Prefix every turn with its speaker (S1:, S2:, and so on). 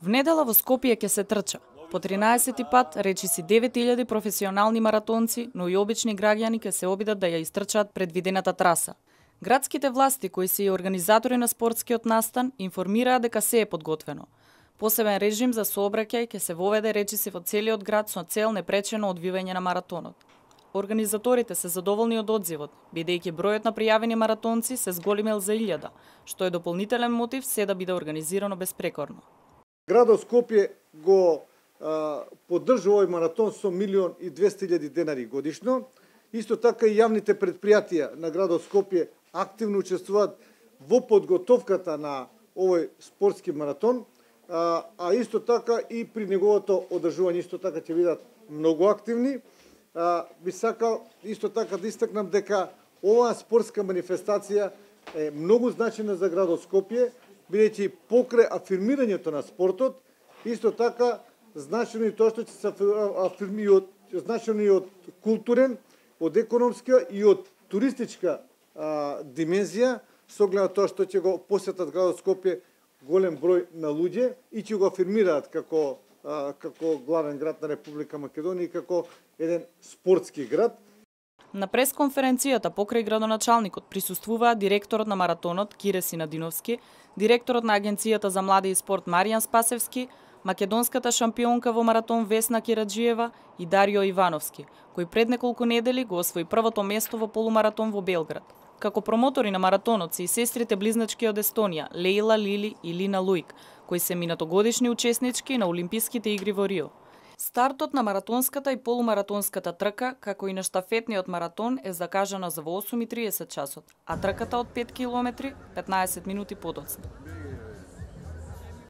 S1: В недела во Скопје ќе се трча. По 13-ти пат, речиси 9000 професионални маратонци, но и обични граѓани ќе се обидат да ја истрчаат предвидената траса. Градските власти, кои се и организатори на спортскиот настан, информираа дека се е подготвено. Посебен режим за сообраќај ќе се воведе речиси во целиот град со цел непречено одвивање на маратонот. Организаторите се задоволни од одзивот, бидејќи бројот на пријавени маратонци се зголемил за 1000, што е дополнителен мотив се да биде организирано безпрекорно.
S2: Градот Скопје го поддржува овој маратон со 1.200.000 денари годишно. Исто така и јавните предпријатија на градот Скопје активно учествуваат во подготовката на овој спортски маратон, а исто така и при неговото одржување исто така ќе бидат многу активни. Би сакал исто така да истакнам дека оваа спортска манифестација е многу значајна за градот Скопје, бидејќи покрај афирмирањето на спортот, исто така значајно и тоа што ќе се афирми значајно и од културен, од економска и од туристичка димензија, со оглед на тоа што ќе го посетат градот Скопје голем број на луѓе и ќе го афирмираат како главен град на Република Македонија и како еден спортски град.
S1: На пресконференцијата покрај градоначалникот присуствуваа директорот на маратонот Кире Синадиновски, директорот на Агенцијата за млади и спорт Маријан Спасевски, македонската шампионка во маратон Весна Кираџиева и Дарио Ивановски, кој пред неколку недели го освои првото место во полумаратон во Белград. Како промотори на маратонот се и сестрите близначки од Естонија, Лейла, Лили и Лина Луик, кои се минатогодишни учеснички на Олимписките игри во Рио. Стартот на маратонската и полумаратонската трка, како и на штафетниот маратон, е закажана за во 8:30 часот, а трката од 5 километри 15 минути подоцна.